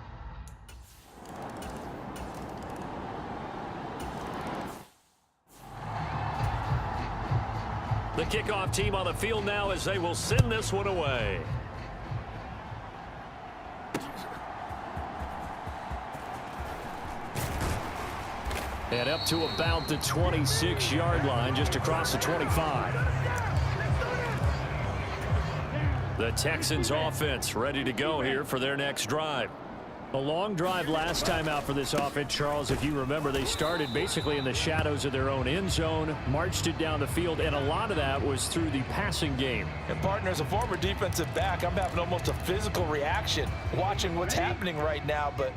The kickoff team on the field now as they will send this one away. And up to about the 26-yard line, just across the 25. The Texans offense ready to go here for their next drive. A long drive last time out for this offense, Charles. If you remember, they started basically in the shadows of their own end zone, marched it down the field, and a lot of that was through the passing game. And partner, as a former defensive back, I'm having almost a physical reaction watching what's happening right now. But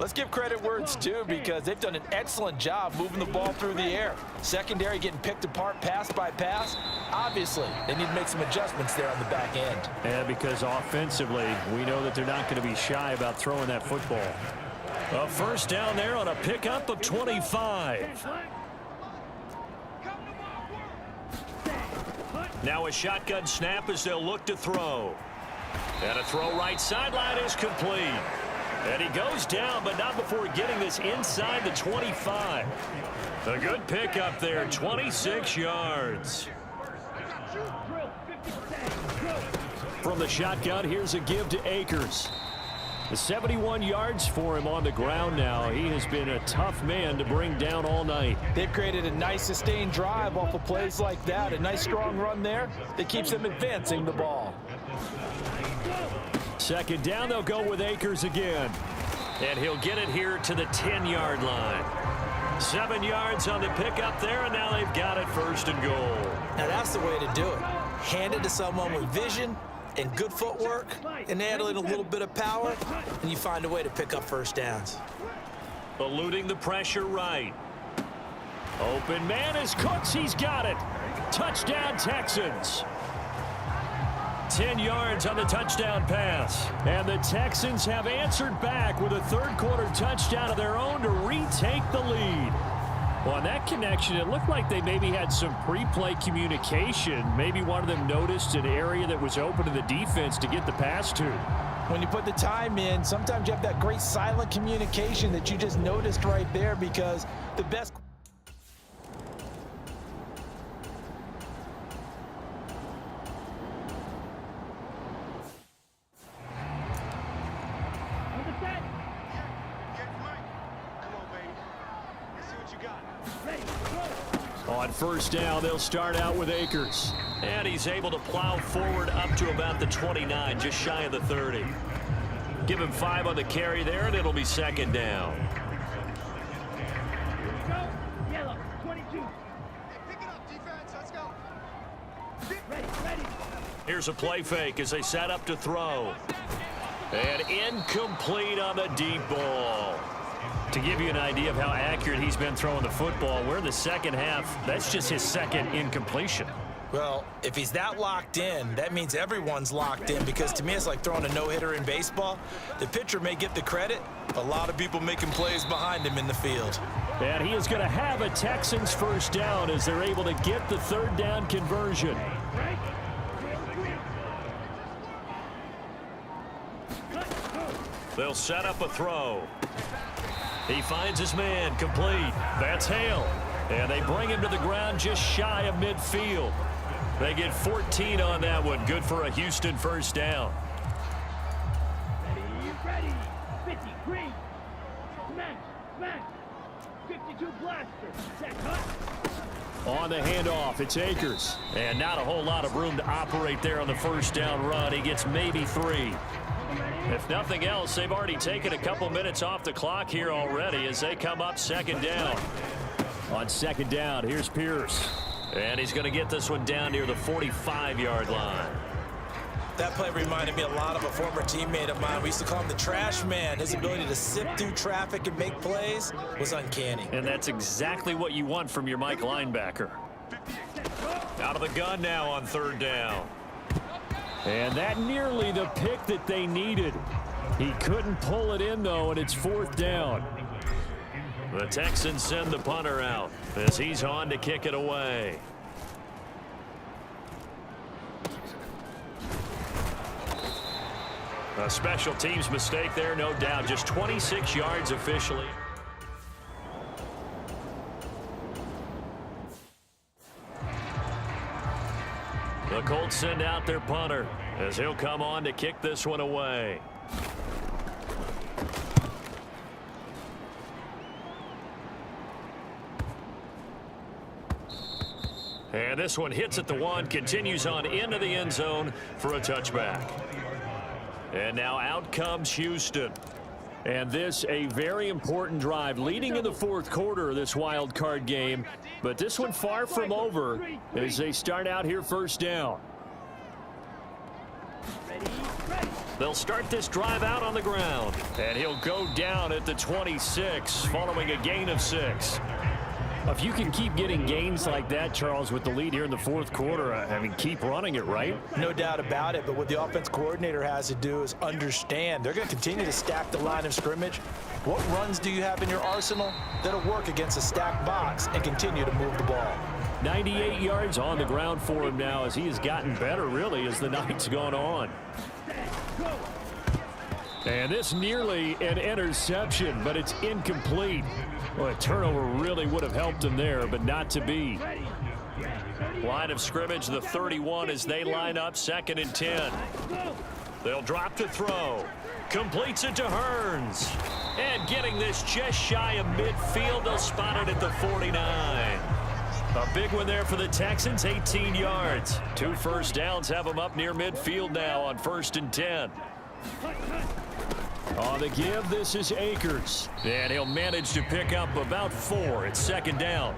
let's give credit where it's due because they've done an excellent job moving the ball through the air. Secondary getting picked apart pass by pass. Obviously, they need to make some adjustments there on the back end. And because offensively, we know that they're not going to be shy about throwing that football. A first down there on a pickup of 25. Now a shotgun snap as they'll look to throw. And a throw right sideline is complete. And he goes down, but not before getting this inside the 25. A good pickup there, 26 yards. From the shotgun, here's a give to Akers. The 71 yards for him on the ground now. He has been a tough man to bring down all night. They've created a nice sustained drive off of plays like that. A nice strong run there that keeps them advancing the ball. 2nd down, they'll go with Akers again. And he'll get it here to the 10-yard line. 7 yards on the pickup there, and now they've got it 1st and goal. Now that's the way to do it. Hand it to someone with vision and good footwork, and add in a little bit of power, and you find a way to pick up first downs. Eluding the pressure right. Open man is Cooks. He's got it. Touchdown, Texans. 10 yards on the touchdown pass. And the Texans have answered back with a 3rd quarter touchdown of their own to retake the lead. Well, on that connection, it looked like they maybe had some pre-play communication. Maybe one of them noticed an area that was open to the defense to get the pass to. When you put the time in, sometimes you have that great silent communication that you just noticed right there because the best... On first down, they'll start out with Akers. And he's able to plow forward up to about the 29, just shy of the 30. Give him 5 on the carry there, and it'll be 2nd down. Yellow, 22. Pick it up, defense. Let's go. Ready. Here's a play fake as they set up to throw. And incomplete on the deep ball. To give you an idea of how accurate he's been throwing the football, we're in the second half. That's just his 2nd incompletion. Well, if he's that locked in, that means everyone's locked in, because to me it's like throwing a no-hitter in baseball. The pitcher may get the credit, but a lot of people making plays behind him in the field. And he is going to have a Texans first down as they're able to get the third down conversion. They'll set up a throw. He finds his man, complete. That's Hale. And they bring him to the ground just shy of midfield. They get 14 on that one. Good for a Houston first down. Ready. 50, green. Smash. 52 blaster. Set, cut. On the handoff, it's Akers. And not a whole lot of room to operate there on the first down run. He gets maybe 3. If nothing else, they've already taken a couple minutes off the clock here already as they come up second down. On second down, here's Pierce. And he's going to get this one down near the 45-yard line. That play reminded me a lot of a former teammate of mine. We used to call him the trash man. His ability to sift through traffic and make plays was uncanny. And that's exactly what you want from your Mike linebacker. Out of the gun now on third down. And that nearly the pick that they needed. He couldn't pull it in, though, and it's fourth down. The Texans send the punter out as he's on to kick it away. A special teams mistake there, no doubt. Just 26 yards officially. The Colts send out their punter as he'll come on to kick this one away. And this one hits at the 1, continues on into the end zone for a touchback. And now out comes Houston. And this a very important drive leading in the fourth quarter of this wild card game. But this one far from over as they start out here first down. They'll start this drive out on the ground. And he'll go down at the 26 following a gain of 6. If you can keep getting gains like that, Charles, with the lead here in the fourth quarter, I mean, keep running it, right? No doubt about it, but what the offense coordinator has to do is understand. They're going to continue to stack the line of scrimmage. What runs do you have in your arsenal that'll work against a stacked box and continue to move the ball? 98 yards on the ground for him now as he has gotten better, really, as the night's gone on. And this nearly an interception, but it's incomplete. Well, a turnover really would have helped him there, but not to be. Line of scrimmage, the 31 as they line up, 2nd and 10. They'll drop to throw. Completes it to Hearns. And getting this just shy of midfield, they'll spot it at the 49. A big one there for the Texans, 18 yards. 2 first downs have them up near midfield now on 1st and 10. On the give, this is Akers. And he'll manage to pick up about 4 at 2nd down.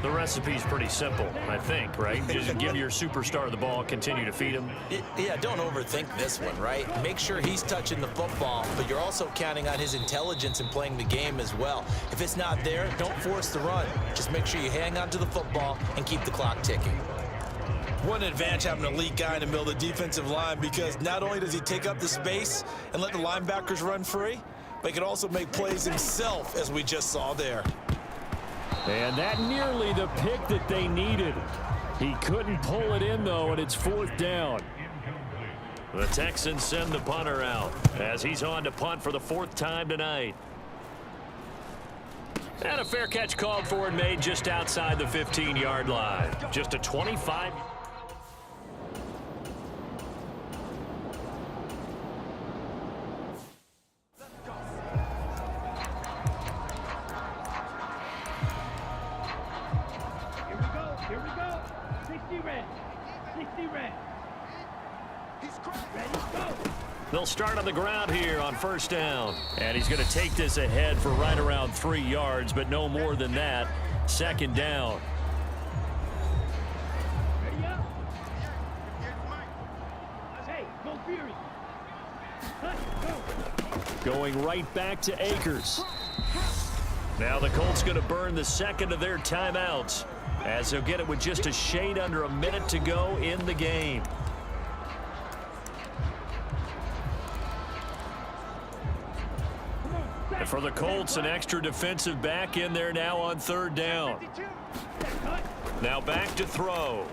The recipe's pretty simple, I think, right? Just give your superstar the ball, continue to feed him. Yeah, don't overthink this one, right? Make sure he's touching the football, but you're also counting on his intelligence in playing the game as well. If it's not there, don't force the run. Just make sure you hang on to the football and keep the clock ticking. What an advantage having an elite guy in the middle of the defensive line, because not only does he take up the space and let the linebackers run free, but he can also make plays himself, as we just saw there. And that nearly the pick that they needed. He couldn't pull it in, though, and it's 4th down. The Texans send the punter out as he's on to punt for the 4th time tonight. And a fair catch called for and made just outside the 15-yard line. Just a 25. Here we go. 60 red. 60 red. Ready, go. They'll start on the ground here on 1st down. And he's going to take this ahead for right around 3 yards, but no more than that. 2nd down. Ready up. Hey, go Fury. Go. Going right back to Akers. Now the Colts going to burn the second of their timeouts as they'll get it with just a shade under a minute to go in the game. And for the Colts, an extra defensive back in there now on third down. Now back to throw.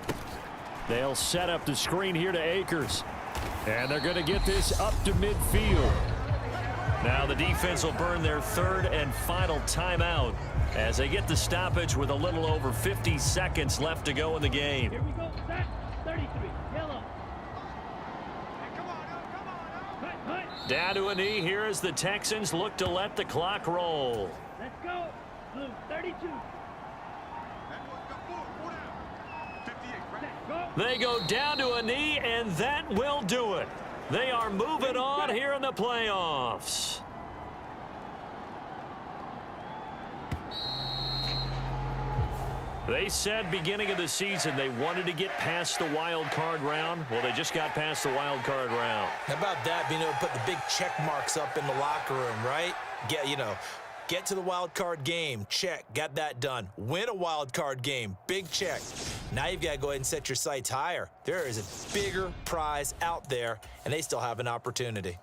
They'll set up the screen here to Akers. And they're going to get this up to midfield. Now the defense will burn their third and final timeout as they get the stoppage with a little over 50 seconds left to go in the game. Here we go. Set. 33. Yellow. Down to a knee here as the Texans look to let the clock roll. Let's go. Blue 32. They go down to a knee, and that will do it. They are moving on here in the playoffs. They said beginning of the season they wanted to get past the wild card round. Well, they just got past the wild card round. How about that, being able to put the big check marks up in the locker room, right? Get to the wild card game. Check. Got that done. Win a wild card game. Big check. Now you've got to go ahead and set your sights higher. There is a bigger prize out there, and they still have an opportunity.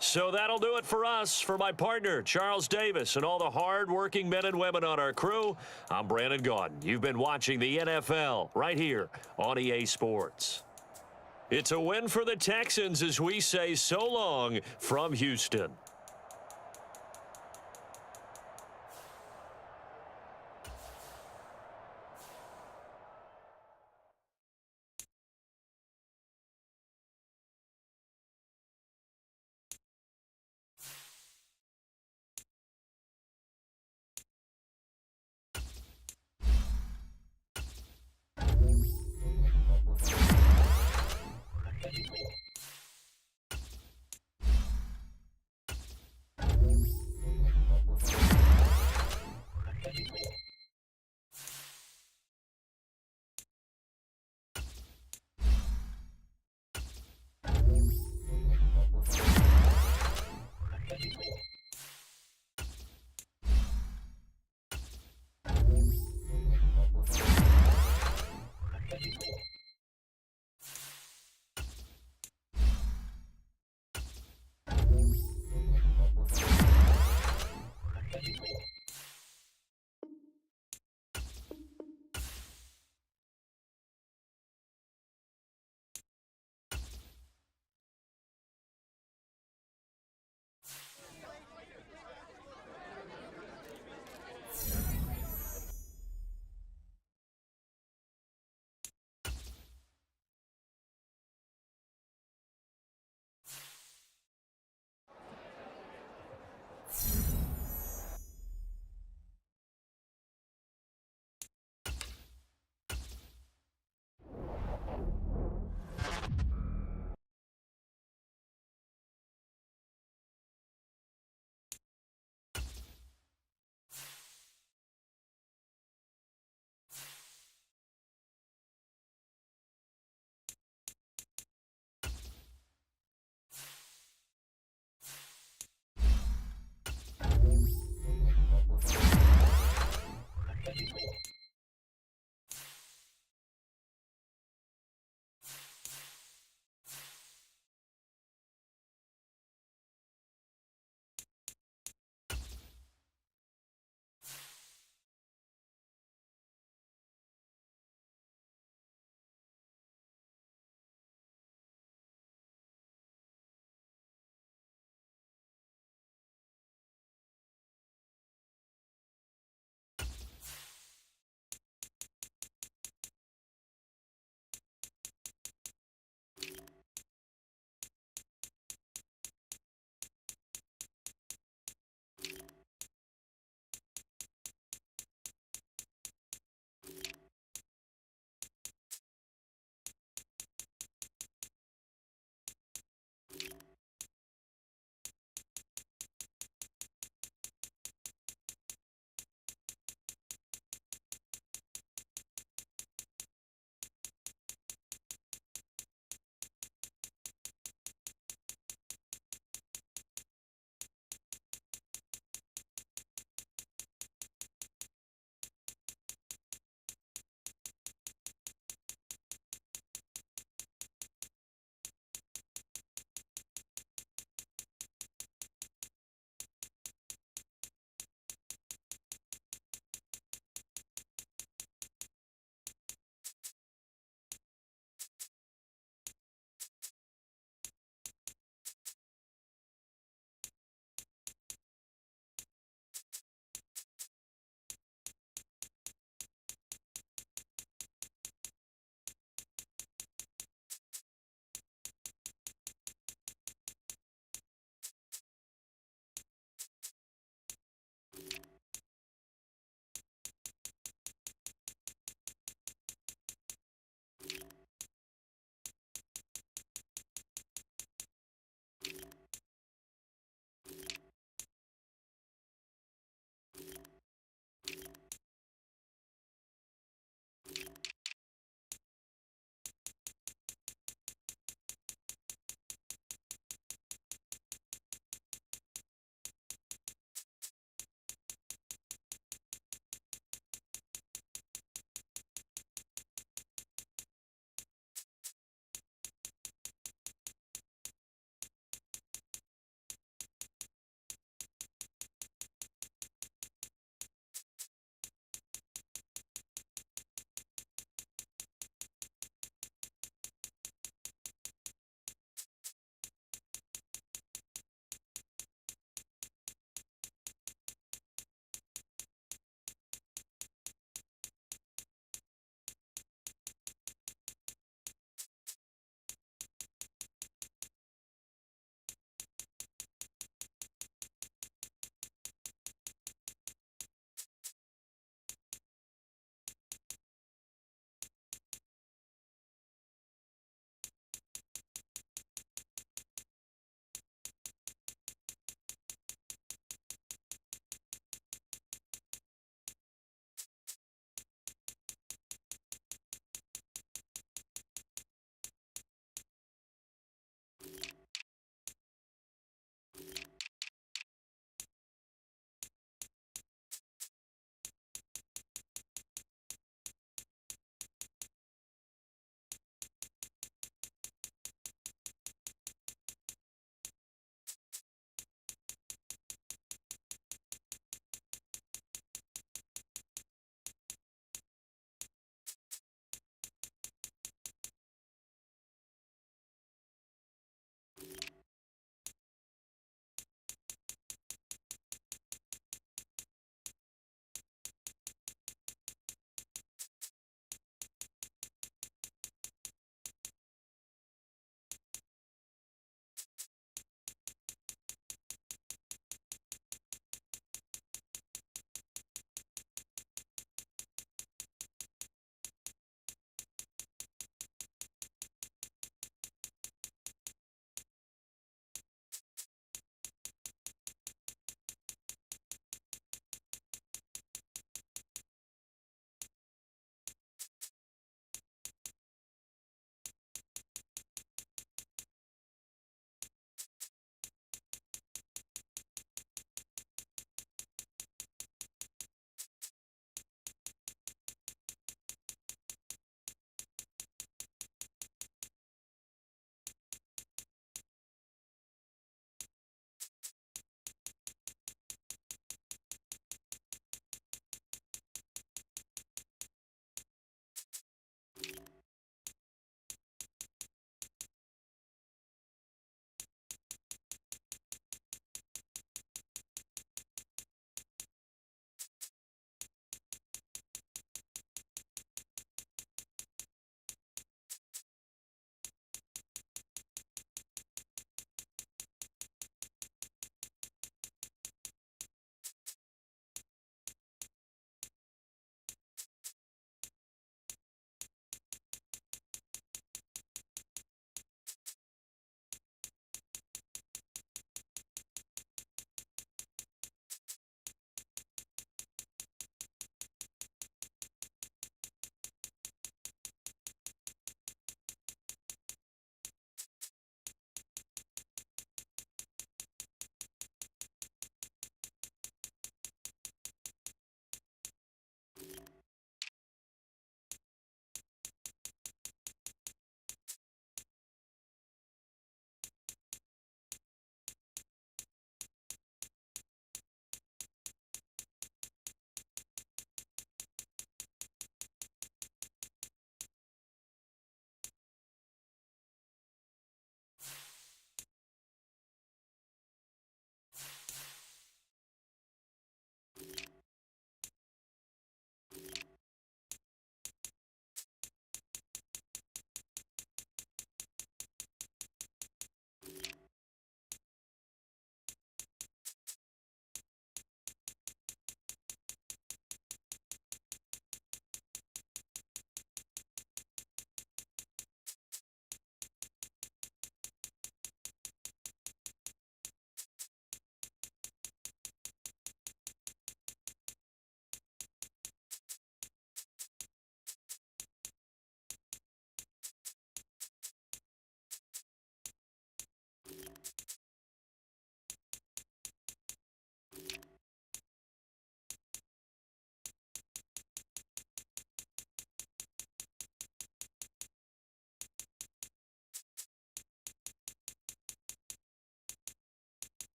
So that'll do it for us. For my partner, Charles Davis, and all the hard-working men and women on our crew, I'm Brandon Gaudin. You've been watching the NFL right here on EA Sports. It's a win for the Texans as we say so long from Houston.